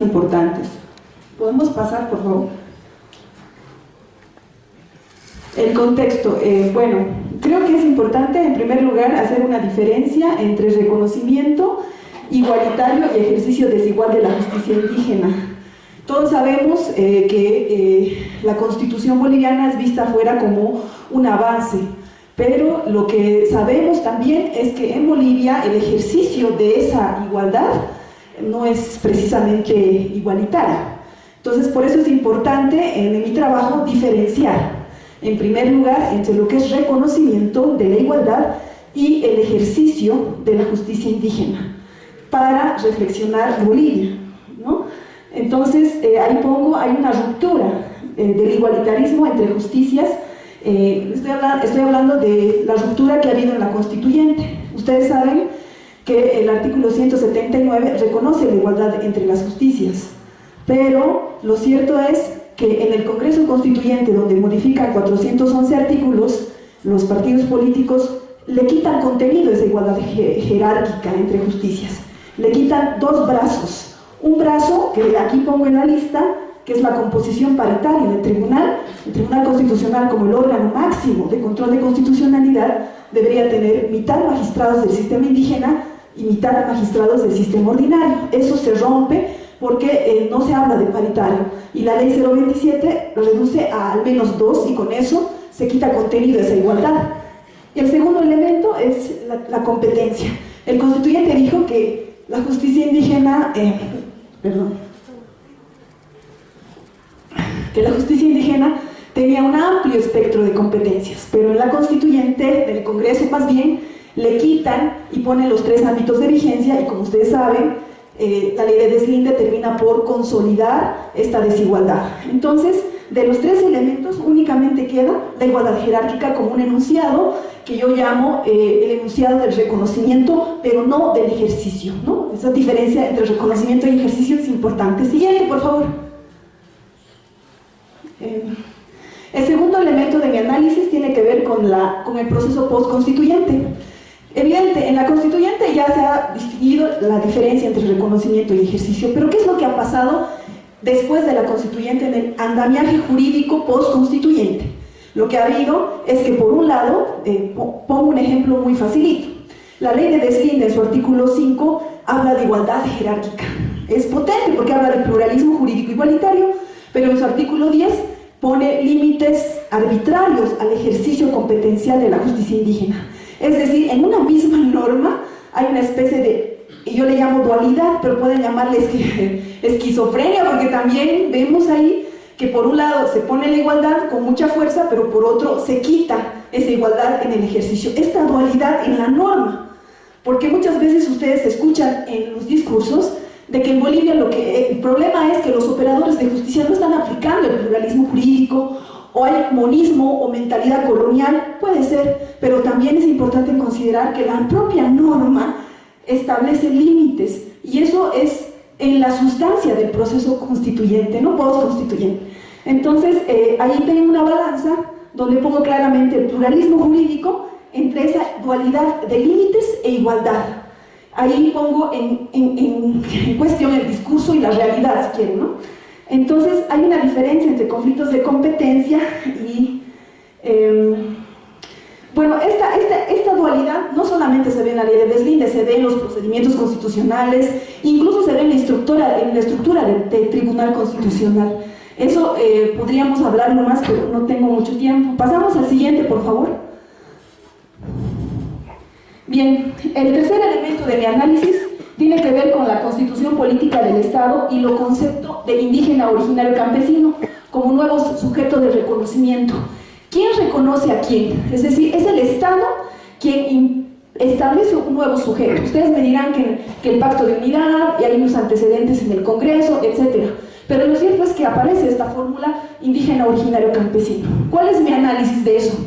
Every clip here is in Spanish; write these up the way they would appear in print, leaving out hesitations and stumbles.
importantes. ¿Podemos pasar, por favor? El contexto. Bueno, creo que es importante, en primer lugar, hacer una diferencia entre reconocimiento igualitario y ejercicio desigual de la justicia indígena. Todos sabemos que la Constitución boliviana es vista afuera como un avance, pero lo que sabemos también es que en Bolivia el ejercicio de esa igualdad no es precisamente igualitario. Entonces, por eso es importante en mi trabajo diferenciar, en primer lugar, entre lo que es reconocimiento de la igualdad y el ejercicio de la justicia indígena, para reflexionar Bolivia, ¿no? Entonces, ahí pongo, hay una ruptura del igualitarismo entre justicias. Estoy hablando de la ruptura que ha habido en la Constituyente. Ustedes saben que el artículo 179 reconoce la igualdad entre las justicias, pero lo cierto es que en el Congreso Constituyente, donde modifican 411 artículos, los partidos políticos le quitan contenido a esa igualdad jerárquica entre justicias, le quitan dos brazos. Un brazo, que aquí pongo en la lista, que es la composición paritaria del Tribunal Constitucional como el órgano máximo de control de constitucionalidad, debería tener mitad magistrados del sistema indígena y mitad magistrados del sistema ordinario. Eso se rompe porque no se habla de paritario, y la ley 027 lo reduce a al menos 2, y con eso se quita contenido de esa igualdad. Y el segundo elemento es la competencia. El constituyente dijo que la justicia indígena, que la justicia indígena tenía un amplio espectro de competencias, pero en la constituyente del Congreso más bien le quitan y ponen los 3 ámbitos de vigencia, y como ustedes saben, la ley de deslinde termina por consolidar esta desigualdad. Entonces, de los 3 elementos únicamente queda la igualdad jerárquica como un enunciado que yo llamo el enunciado del reconocimiento, pero no del ejercicio, ¿no? Esa diferencia entre reconocimiento y ejercicio es importante. Siguiente, por favor. El segundo elemento de mi análisis tiene que ver con el proceso postconstituyente. Evidente, en la constituyente ya se ha distinguido la diferencia entre reconocimiento y ejercicio, pero ¿qué es lo que ha pasado después de la constituyente en el andamiaje jurídico postconstituyente? Lo que ha habido es que, por un lado, pongo un ejemplo muy facilito. La ley de deslinde, en su artículo 5, habla de igualdad jerárquica. Es potente porque habla de pluralismo jurídico igualitario, pero en su artículo 10 pone límites arbitrarios al ejercicio competencial de la justicia indígena. Es decir, en una misma norma hay una especie de, yo le llamo dualidad, pero pueden llamarle esquizofrenia, porque también vemos ahí que por un lado se pone la igualdad con mucha fuerza, pero por otro se quita esa igualdad en el ejercicio. Esta dualidad en la norma, porque muchas veces ustedes escuchan en los discursos de que en Bolivia el problema es que los operadores de justicia no están aplicando el pluralismo jurídico, o hay monismo o mentalidad colonial. Puede ser, pero también es importante considerar que la propia norma establece límites, y eso es en la sustancia del proceso constituyente, no postconstituyente. Entonces, ahí tengo una balanza donde pongo claramente el pluralismo jurídico entre esa dualidad de límites e igualdad. Ahí pongo en cuestión el discurso y la realidad, si quieren, ¿no? Entonces, hay una diferencia entre conflictos de competencia y... bueno, esta dualidad no solamente se ve en la ley de deslinde, se ve en los procedimientos constitucionales, incluso se ve en la estructura del Tribunal Constitucional. Eso podríamos hablarlo más, pero no tengo mucho tiempo. Pasamos al siguiente, por favor. Bien, el tercer elemento de mi análisis tiene que ver con la constitución política del Estado y lo concepto de indígena originario campesino como un nuevo sujeto de reconocimiento. ¿Quién reconoce a quién? Es decir, es el Estado quien establece un nuevo sujeto. Ustedes me dirán que el pacto de unidad, y hay unos antecedentes en el Congreso, etc. Pero lo cierto es que aparece esta fórmula indígena originario campesino. ¿Cuál es mi análisis de eso?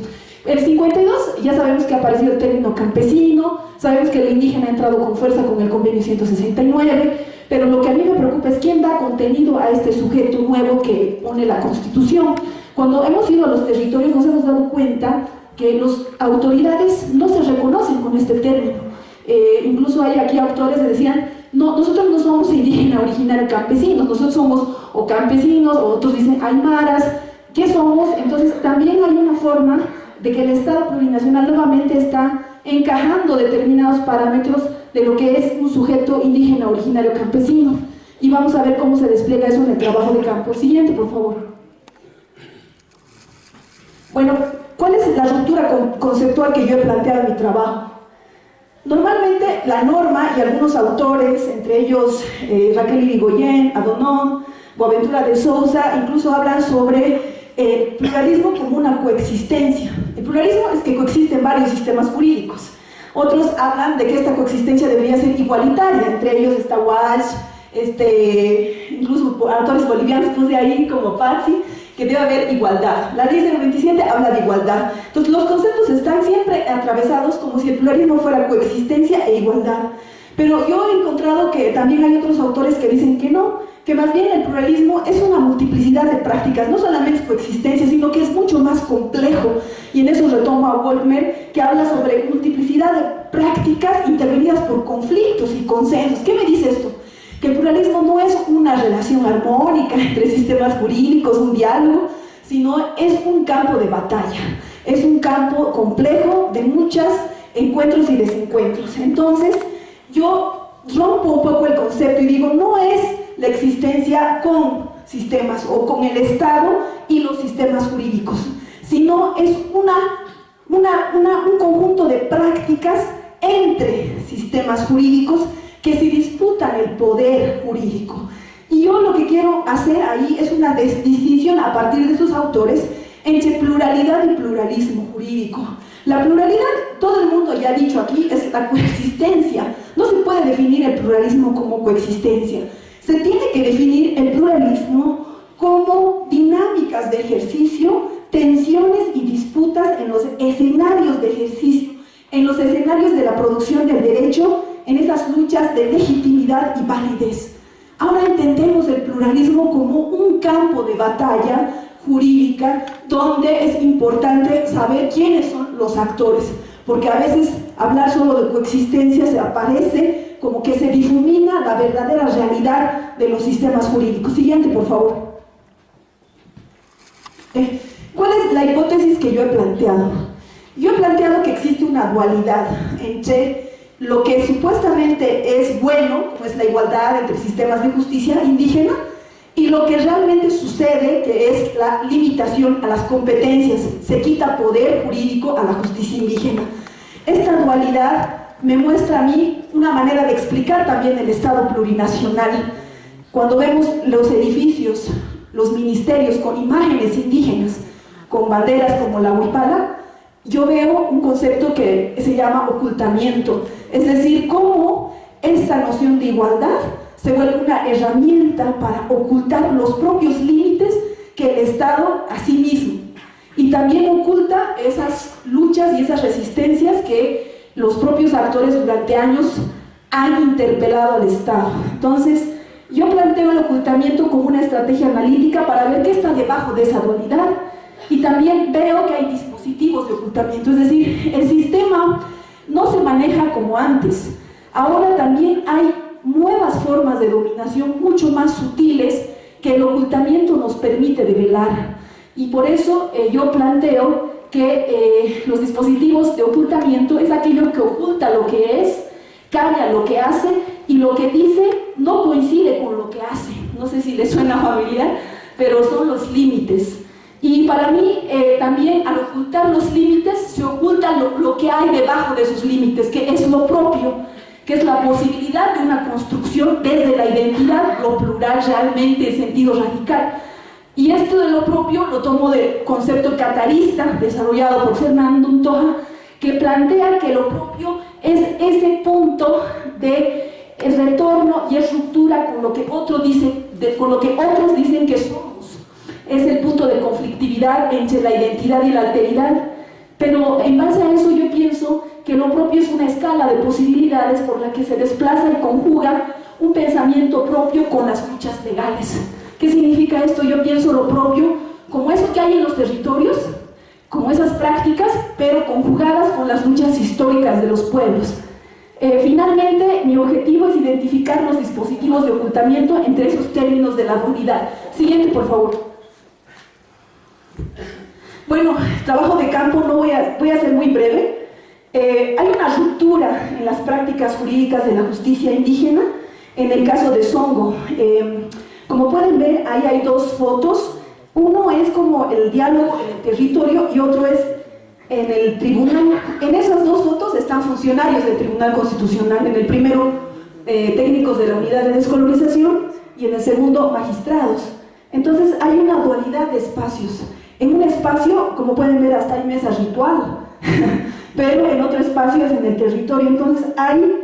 El 52 ya sabemos que ha aparecido el término campesino, sabemos que el indígena ha entrado con fuerza con el convenio 169, pero lo que a mí me preocupa es quién da contenido a este sujeto nuevo que pone la Constitución. Cuando hemos ido a los territorios nos hemos dado cuenta que las autoridades no se reconocen con este término. Incluso hay aquí autores que decían nosotros no somos indígena originario campesinos, nosotros somos o campesinos, o otros dicen aymaras. ¿Qué somos? Entonces también hay una forma de que el Estado plurinacional nuevamente está encajando determinados parámetros de lo que es un sujeto indígena originario campesino. Y vamos a ver cómo se despliega eso en el trabajo de campo. Siguiente, por favor. Bueno, ¿cuál es la ruptura conceptual que yo he planteado en mi trabajo? Normalmente la norma y algunos autores, entre ellos Raquel Irigoyen, Adonón, Boaventura de Sousa, incluso hablan sobre pluralismo como una coexistencia. El pluralismo es que coexisten varios sistemas jurídicos. Otros hablan de que esta coexistencia debería ser igualitaria, entre ellos está Walsh, incluso autores bolivianos puse ahí como Pazzi, que debe haber igualdad. La ley 027 habla de igualdad. Entonces los conceptos están siempre atravesados como si el pluralismo fuera coexistencia e igualdad. Pero yo he encontrado que también hay otros autores que dicen que no, que más bien el pluralismo es una multiplicidad de prácticas, no solamente es coexistencia, sino que es mucho más complejo. Y en eso retomo a Wolfmer, que habla sobre multiplicidad de prácticas intervenidas por conflictos y consensos. ¿Qué me dice esto? Que el pluralismo no es una relación armónica entre sistemas jurídicos, un diálogo, sino es un campo de batalla, es un campo complejo de muchos encuentros y desencuentros. Entonces, yo rompo un poco el concepto y digo, no es la existencia con sistemas o con el Estado y los sistemas jurídicos, sino es un conjunto de prácticas entre sistemas jurídicos que se disputan el poder jurídico. Y yo lo que quiero hacer ahí es una distinción a partir de esos autores entre pluralidad y pluralismo jurídico. La pluralidad, todo el mundo ya ha dicho aquí, es la coexistencia. No se puede definir el pluralismo como coexistencia. Se tiene que definir el pluralismo como dinámicas de ejercicio, tensiones y disputas en los escenarios de ejercicio, en los escenarios de la producción del derecho, en esas luchas de legitimidad y validez. Ahora entendemos el pluralismo como un campo de batalla jurídica donde es importante saber quiénes son los actores, porque a veces hablar solo de coexistencia se aparece como que se difumina la verdadera realidad de los sistemas jurídicos. Siguiente, por favor. ¿Cuál es la hipótesis que yo he planteado? Yo he planteado que existe una dualidad entre lo que supuestamente es bueno, como es la igualdad entre sistemas de justicia indígena, y lo que realmente sucede, que es la limitación a las competencias, se quita poder jurídico a la justicia indígena. Esta dualidad me muestra a mí una manera de explicar también el Estado plurinacional. Cuando vemos los edificios, los ministerios con imágenes indígenas, con banderas como la huipala, yo veo un concepto que se llama ocultamiento, es decir, cómo esta noción de igualdad se vuelve una herramienta para ocultar los propios límites que el Estado a sí mismo, y también oculta esas luchas y esas resistencias que los propios actores durante años han interpelado al Estado. Entonces, yo planteo el ocultamiento como una estrategia analítica para ver qué está debajo de esa dualidad, y también veo que hay dispositivos de ocultamiento, es decir, el sistema no se maneja como antes. Ahora también hay nuevas formas de dominación mucho más sutiles que el ocultamiento nos permite develar. Y por eso yo planteo que los dispositivos de ocultamiento es aquello que oculta lo que es, calla lo que hace, y lo que dice no coincide con lo que hace. No sé si les suena familiar, pero son los límites. Y para mí también al ocultar los límites se oculta lo que hay debajo de esos límites, que es lo propio, que es la posibilidad de una construcción desde la identidad, lo plural realmente en sentido radical. Y esto de lo propio lo tomo del concepto catarista desarrollado por Fernando Untoja, que plantea que lo propio es ese punto de retorno y es ruptura con lo que otros dicen que somos. Es el punto de conflictividad entre la identidad y la alteridad. Pero en base a eso yo pienso que lo propio es una escala de posibilidades por la que se desplaza y conjuga un pensamiento propio con las luchas legales. ¿Qué significa esto? Yo pienso lo propio como eso que hay en los territorios, como esas prácticas, pero conjugadas con las luchas históricas de los pueblos. Finalmente, mi objetivo es identificar los dispositivos de ocultamiento entre esos términos de la dualidad. Siguiente, por favor. Bueno, trabajo de campo, voy a ser muy breve. Hay una ruptura en las prácticas jurídicas de la justicia indígena en el caso de Songo. Como pueden ver, ahí hay dos fotos. Uno es como el diálogo en el territorio y otro es en el tribunal. En esas dos fotos están funcionarios del Tribunal Constitucional. En el primero, técnicos de la unidad de descolonización, y en el segundo, magistrados. Entonces hay una dualidad de espacios. En un espacio, como pueden ver, hasta hay mesa ritual, pero en otro espacio es en el territorio. Entonces hay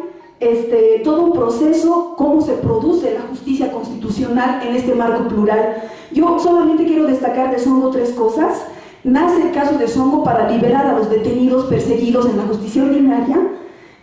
todo un proceso, cómo se produce la justicia constitucional en este marco plural. Yo solamente quiero destacar de Songo tres cosas. Nace el caso de Songo para liberar a los detenidos perseguidos en la justicia ordinaria,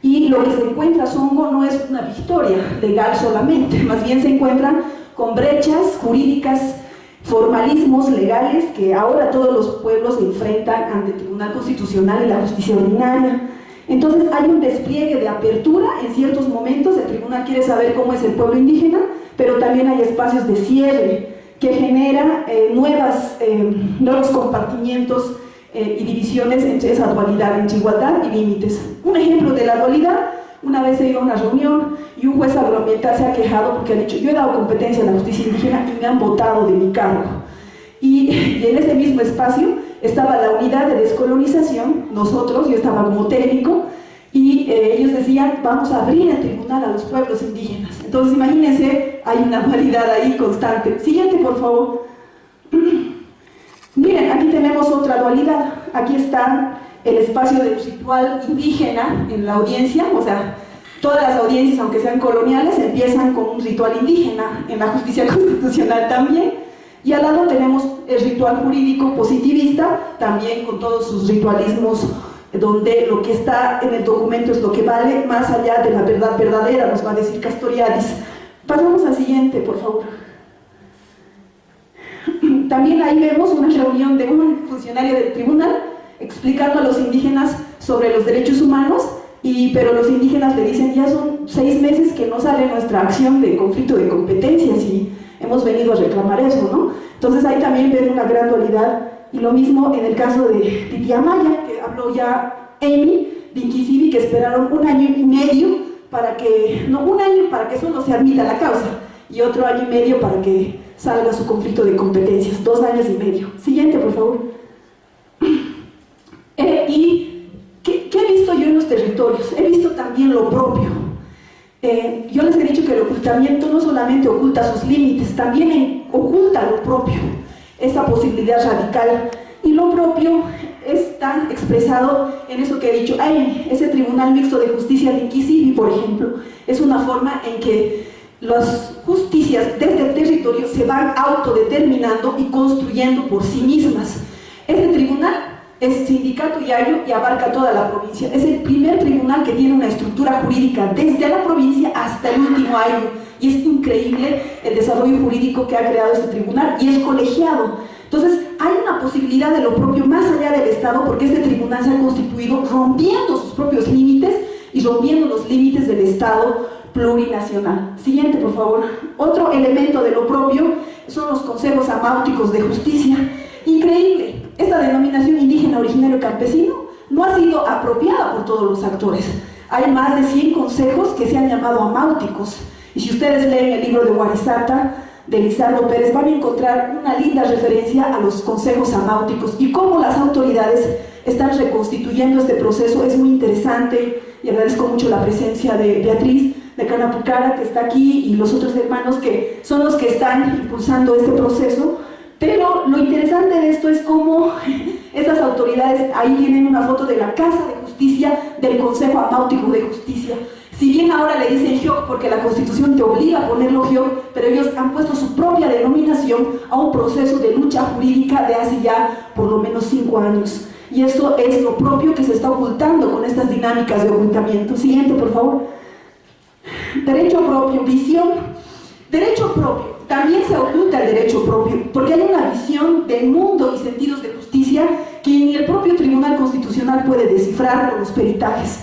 y lo que se encuentra Songo no es una victoria legal solamente, más bien se encuentran con brechas jurídicas, formalismos legales que ahora todos los pueblos se enfrentan ante el Tribunal Constitucional y la justicia ordinaria. Entonces hay un despliegue de apertura en ciertos momentos. El tribunal quiere saber cómo es el pueblo indígena, pero también hay espacios de cierre que genera nuevos compartimientos y divisiones entre esa dualidad, entre igualdad y límites. Un ejemplo de la dualidad: una vez he ido a una reunión y un juez agroambiental se ha quejado porque ha dicho: yo he dado competencia a la justicia indígena y me han botado de mi cargo. Y en ese mismo espacio estaba la unidad de descolonización, nosotros, yo estaba como técnico, y ellos decían: vamos a abrir el tribunal a los pueblos indígenas. Entonces imagínense, hay una dualidad ahí constante. Siguiente, por favor. Miren, aquí tenemos otra dualidad. Aquí está el espacio del ritual indígena en la audiencia. O sea, todas las audiencias, aunque sean coloniales, empiezan con un ritual indígena, en la justicia constitucional también. Y al lado tenemos el ritual jurídico positivista, también con todos sus ritualismos, donde lo que está en el documento es lo que vale, más allá de la verdad verdadera, nos va a decir Castoriadis. Pasamos al siguiente, por favor. También ahí vemos una reunión de un funcionario del tribunal explicando a los indígenas sobre los derechos humanos, pero los indígenas le dicen: ya son 6 meses que no sale nuestra acción de conflicto de competencias y hemos venido a reclamar eso, ¿no? Entonces ahí también ven una gran dualidad. Y lo mismo en el caso de Titiamaya, que habló ya Amy, de Inquisivi, que esperaron 1 año y medio para que, no, 1 año para que solo se admita la causa, y otro año y medio para que salga su conflicto de competencias, 2 años y medio. Siguiente, por favor. ¿Y qué he visto yo en los territorios? He visto también lo propio. Yo les he dicho que el ocultamiento no solamente oculta sus límites, también oculta lo propio, esa posibilidad radical. Y lo propio está expresado en eso que he dicho. Ese tribunal mixto de justicia de Inquisivi, por ejemplo, es una forma en que las justicias desde el territorio se van autodeterminando y construyendo por sí mismas. Este tribunal es sindicato yayo y abarca toda la provincia. Es el primer tribunal que tiene una estructura jurídica desde la provincia hasta el último año, y es increíble el desarrollo jurídico que ha creado este tribunal, y es colegiado. Entonces hay una posibilidad de lo propio más allá del Estado, porque este tribunal se ha constituido rompiendo sus propios límites y rompiendo los límites del Estado plurinacional. Siguiente, por favor. Otro elemento de lo propio son los consejos amáuticos de justicia. Increíble, esta denominación indígena, originario, campesino no ha sido apropiada por todos los actores. Hay más de 100 consejos que se han llamado amáuticos, y si ustedes leen el libro de Guarizata de Lizardo Pérez, van a encontrar una linda referencia a los consejos amáuticos y cómo las autoridades están reconstituyendo este proceso. Es muy interesante, y agradezco mucho la presencia de Beatriz de Canapucara, que está aquí, y los otros hermanos que son los que están impulsando este proceso. Pero lo interesante de esto es cómo estas autoridades, ahí tienen una foto de la Casa de Justicia del Consejo Amáutico de Justicia. Si bien ahora le dicen GIOC porque la Constitución te obliga a ponerlo GIOC, pero ellos han puesto su propia denominación a un proceso de lucha jurídica de hace ya por lo menos 5 años. Y esto es lo propio que se está ocultando con estas dinámicas de ocultamiento. Siguiente, por favor. Derecho propio, visión. Derecho propio. También se oculta el derecho propio, porque hay una visión del mundo y sentidos de justicia que ni el propio Tribunal Constitucional puede descifrar con los peritajes.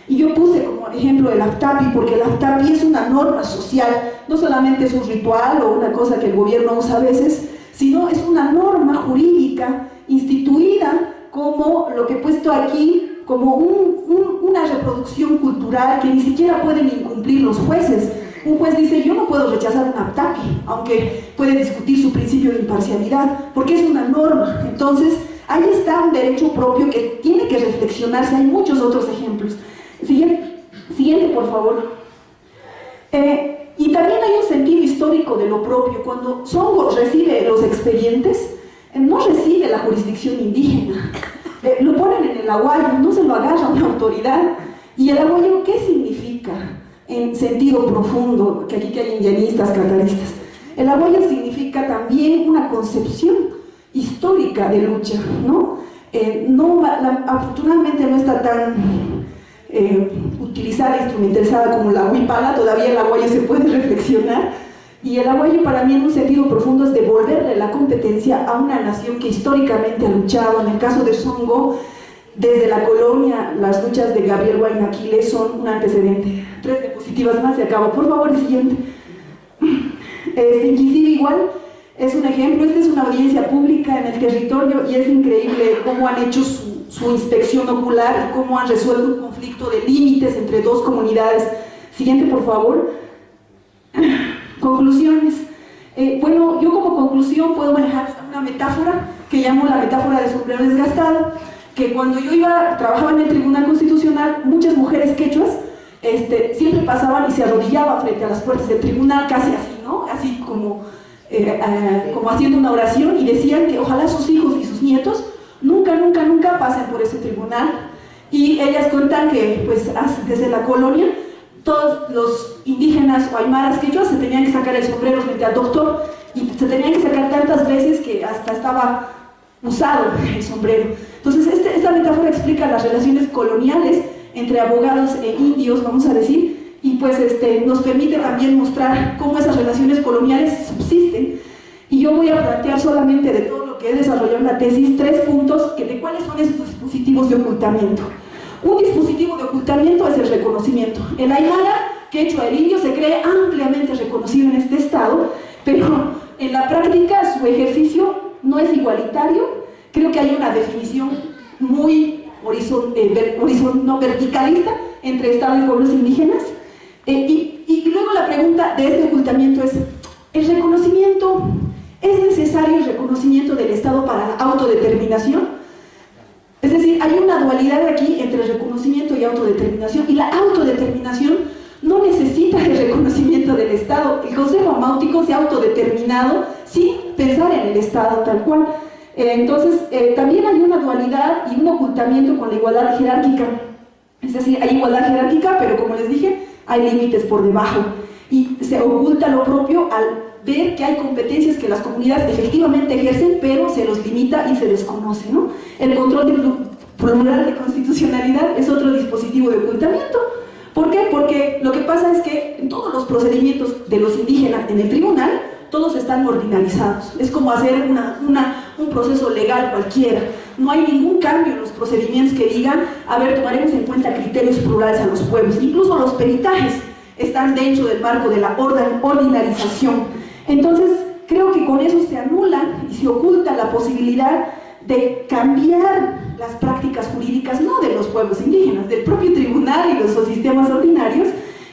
Y yo puse como ejemplo el AFTAPI, porque el AFTAPI es una norma social, no solamente es un ritual o una cosa que el gobierno usa a veces, sino es una norma jurídica instituida como lo que he puesto aquí, como una reproducción cultural que ni siquiera pueden incumplir los jueces. Un juez dice, yo no puedo rechazar un AFTAPI, aunque puede discutir su principio de imparcialidad, porque es una norma. Entonces, ahí está un derecho propio que tiene que reflexionarse. Hay muchos otros ejemplos. Siguiente, por favor. Y también hay un sentido histórico de lo propio. Cuando Songo recibe los expedientes, no recibe la jurisdicción indígena. Lo ponen en el aguayo, no se lo agarra una autoridad. ¿Y el aguayo qué significa? En sentido profundo, que aquí que hay indianistas, cataristas. El aguayo significa también una concepción histórica de lucha, ¿no? Afortunadamente no está tan utilizada, instrumentalizada como la huipala. Todavía el aguayo se puede reflexionar, y el aguayo para mí en un sentido profundo es devolverle la competencia a una nación que históricamente ha luchado. En el caso de Songo, desde la colonia, las luchas de Gabriel Guaynaquiles son un antecedente. 3 diapositivas más y acabo, por favor, el siguiente. Inquisive igual es un ejemplo. Esta es una audiencia pública en el territorio y es increíble cómo han hecho su inspección ocular y cómo han resuelto un conflicto de límites entre 2 comunidades. Siguiente, por favor. Conclusiones. Bueno, yo como conclusión puedo manejar una metáfora que llamo la metáfora del sombrero desgastado, que cuando yo trabajaba en el Tribunal Constitucional, muchas mujeres quechuas siempre pasaban y se arrodillaban frente a las puertas del tribunal, casi así, ¿no? Así como haciendo una oración, y decían que ojalá sus hijos y sus nietos nunca pasen por ese tribunal. Y ellas cuentan que pues desde la colonia todos los indígenas o aymaras quechuas se tenían que sacar el sombrero frente al doctor, y se tenían que sacar tantas veces que hasta estaba usado el sombrero. Entonces esta metáfora explica las relaciones coloniales entre abogados e indios, vamos a decir, y pues nos permite también mostrar cómo esas relaciones coloniales subsisten. Y yo voy a plantear solamente de todo lo que he desarrollado en la tesis 3 puntos de cuáles son esos dispositivos de ocultamiento. Un dispositivo de ocultamiento es el reconocimiento. El aymara, quechua, el indio se cree ampliamente reconocido en este estado, pero en la práctica su ejercicio no es igualitario. Creo que hay una definición muy verticalista entre Estado y pueblos indígenas. Y luego la pregunta de este ocultamiento es: ¿el reconocimiento, es necesario el reconocimiento del Estado para la autodeterminación? Es decir, hay una dualidad aquí entre reconocimiento y autodeterminación, y la autodeterminación no necesita el reconocimiento del Estado. El Consejo Amáutico se ha autodeterminado sin pensar en el Estado tal cual. Entonces, también hay una dualidad y un ocultamiento con la igualdad jerárquica. Es decir, hay igualdad jerárquica, pero como les dije, hay límites por debajo. Y se oculta lo propio al ver que hay competencias que las comunidades efectivamente ejercen, pero se los limita y se desconoce, ¿no? El control del plural de constitucionalidad es otro dispositivo de ocultamiento. ¿Por qué? Porque lo que pasa es que en todos los procedimientos de los indígenas en el tribunal, todos están ordinarizados. Es como hacer un proceso legal cualquiera. No hay ningún cambio en los procedimientos que digan, a ver, tomaremos en cuenta criterios plurales a los pueblos. Incluso los peritajes están dentro del marco de la ordinarización. Entonces, creo que con eso se anula y se oculta la posibilidad de cambiar las prácticas jurídicas, no de los pueblos indígenas, del propio tribunal y los sistemas ordinarios,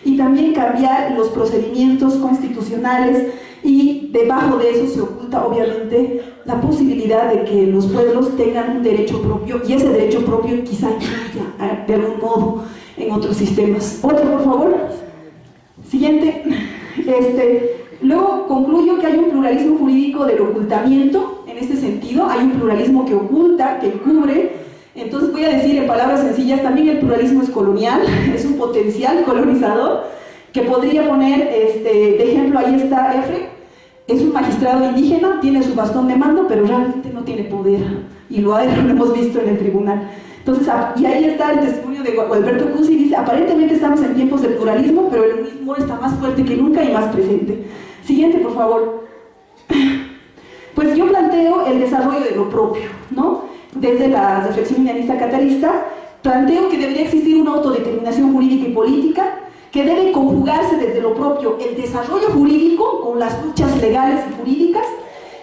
y también cambiar los procedimientos constitucionales, y debajo de eso se oculta obviamente la posibilidad de que los pueblos tengan un derecho propio, y ese derecho propio quizá influya de algún modo en otros sistemas. Otro, por favor. Siguiente. Luego concluyo que hay un pluralismo jurídico del ocultamiento. En este sentido, hay un pluralismo que oculta, que cubre. Entonces voy a decir en palabras sencillas, también el pluralismo es colonial, es un potencial colonizador, que podría poner, de ejemplo, ahí está Efre, es un magistrado indígena, tiene su bastón de mando, pero realmente no tiene poder, y lo hemos visto en el tribunal. Entonces, y ahí está el testimonio de Alberto Cusi, dice: aparentemente estamos en tiempos de pluralismo, pero el mismo está más fuerte que nunca y más presente. Siguiente, por favor. Pues yo planteo el desarrollo de lo propio, ¿no? Desde la reflexión indianista catarista, Planteo que debería existir una autodeterminación jurídica y política que debe conjugarse desde lo propio el desarrollo jurídico con las luchas legales y jurídicas,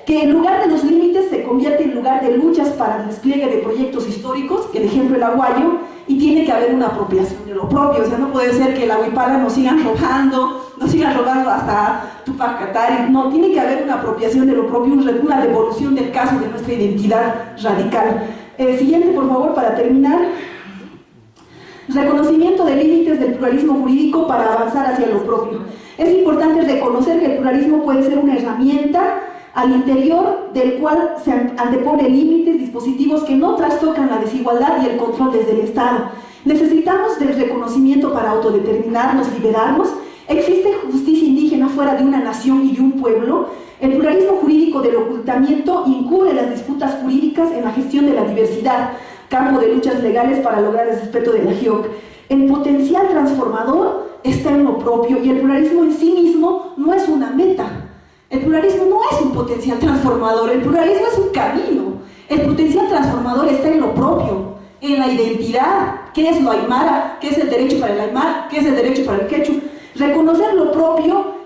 que en lugar de los límites se convierte en lugar de luchas para el despliegue de proyectos históricos, el ejemplo el Aguayo, y tiene que haber una apropiación de lo propio. O sea, no puede ser que la huipala nos sigan robando hasta Tupac Katari. No, tiene que haber una apropiación de lo propio, una devolución del caso de nuestra identidad radical. Siguiente, por favor, para terminar. Reconocimiento de límites del pluralismo jurídico para avanzar hacia lo propio. Es importante reconocer que el pluralismo puede ser una herramienta al interior del cual se antepone límites, dispositivos que no trastocan la desigualdad y el control desde el Estado. Necesitamos del reconocimiento para autodeterminarnos, liberarnos. Existe justicia indígena fuera de una nación y de un pueblo. El pluralismo jurídico del ocultamiento incurre las disputas jurídicas en la gestión de la diversidad, campo de luchas legales para lograr el respeto de la GIOC. El potencial transformador está en lo propio y el pluralismo en sí mismo no es una meta. El pluralismo no es un potencial transformador, el pluralismo es un camino. El potencial transformador está en lo propio, en la identidad. ¿Qué es lo aymara? ¿Qué es el derecho para el aymara? ¿Qué es el derecho para el quechua? Reconocer lo propio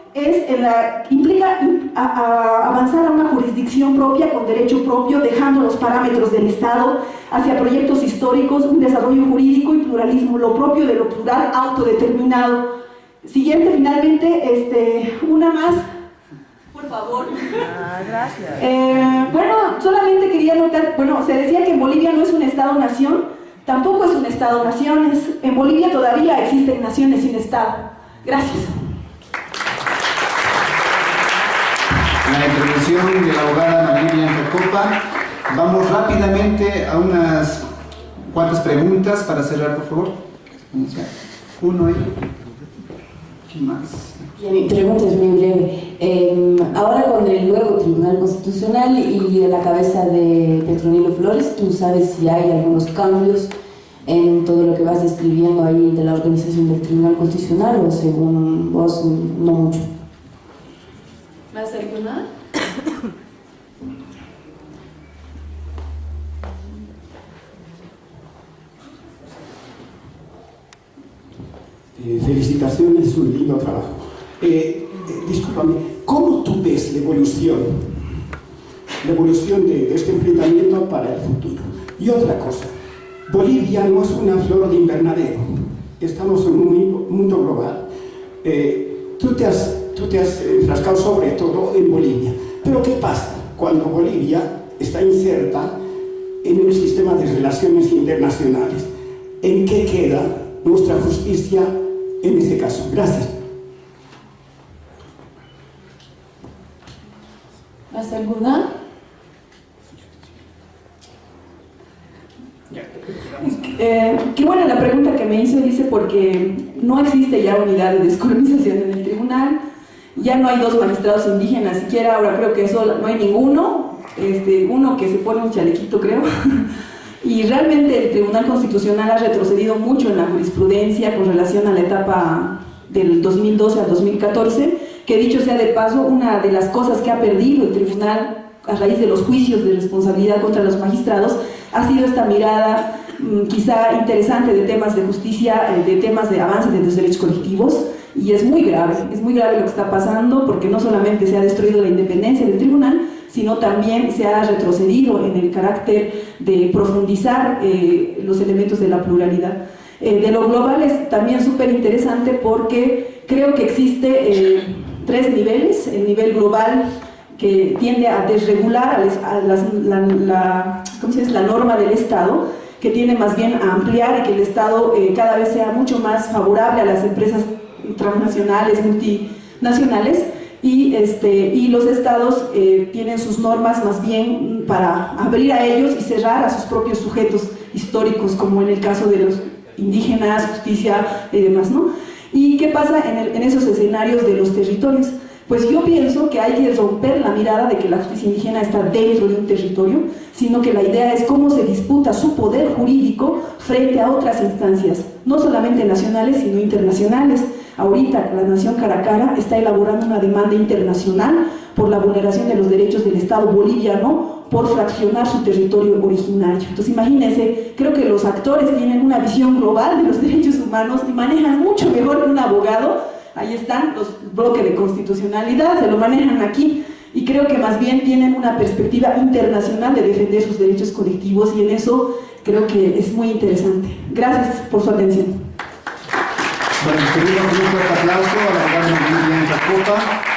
implica avanzar a una jurisdicción propia con derecho propio, dejando los parámetros del Estado hacia proyectos históricos, un desarrollo jurídico y pluralismo, lo propio de lo plural, autodeterminado. Siguiente, finalmente, una más. Por favor. Gracias. Bueno, solamente quería notar, se decía que en Bolivia no es un Estado-nación, tampoco es un Estado-nación, en Bolivia todavía existen naciones sin Estado. Gracias. La intervención de la abogada María Bianca Copa. Vamos rápidamente a unas cuantas preguntas para cerrar, por favor. Uno ahí. ¿Qué más? Mi pregunta es muy breve. Ahora con el nuevo Tribunal Constitucional y a la cabeza de Petronilo Flores, ¿tú sabes si hay algunos cambios en todo lo que vas describiendo ahí de la organización del Tribunal Constitucional o según vos no mucho? ¿Más alguna? Felicitaciones, es un lindo trabajo. Discúlpame, ¿cómo tú ves la evolución de este enfrentamiento para el futuro? Y otra cosa, Bolivia no es una flor de invernadero, estamos en un mundo global. Tú te has enfrascado sobre todo en Bolivia, pero ¿qué pasa cuando Bolivia está inserta en un sistema de relaciones internacionales? ¿En qué queda nuestra justicia en ese caso? Gracias. ¿Más alguna? Qué buena la pregunta que me hizo, dice, porque no existe ya unidad de descolonización en el tribunal, ya no hay dos magistrados indígenas siquiera, ahora creo que solo, no hay ninguno, uno que se pone un chalequito, creo. Y realmente el Tribunal Constitucional ha retrocedido mucho en la jurisprudencia con relación a la etapa del 2012 al 2014, que dicho sea de paso, una de las cosas que ha perdido el tribunal a raíz de los juicios de responsabilidad contra los magistrados ha sido esta mirada quizá interesante de temas de justicia, de temas de avance de los derechos colectivos, y es muy grave lo que está pasando, porque no solamente se ha destruido la independencia del tribunal, sino también se ha retrocedido en el carácter de profundizar los elementos de la pluralidad. De lo global es también súper interesante porque creo que existe tres niveles: el nivel global, que tiende a desregular la norma del Estado, que tiende más bien a ampliar y que el Estado cada vez sea mucho más favorable a las empresas transnacionales, multinacionales, y los estados tienen sus normas más bien para abrir a ellos y cerrar a sus propios sujetos históricos, como en el caso de los indígenas, justicia y demás, ¿no? ¿Y qué pasa en esos escenarios de los territorios? Pues yo pienso que hay que romper la mirada de que la justicia indígena está dentro de un territorio, sino que la idea es cómo se disputa su poder jurídico frente a otras instancias, no solamente nacionales, sino internacionales. Ahorita la Nación Caracara está elaborando una demanda internacional por la vulneración de los derechos del Estado boliviano por fraccionar su territorio originario. Entonces imagínense, creo que los actores tienen una visión global de los derechos humanos y manejan mucho mejor que un abogado. Ahí están los bloques de constitucionalidad, se lo manejan aquí, y creo que más bien tienen una perspectiva internacional de defender sus derechos colectivos, y en eso creo que es muy interesante. Gracias por su atención. Bueno, pedimos un fuerte aplauso a la abogada María Jacopa.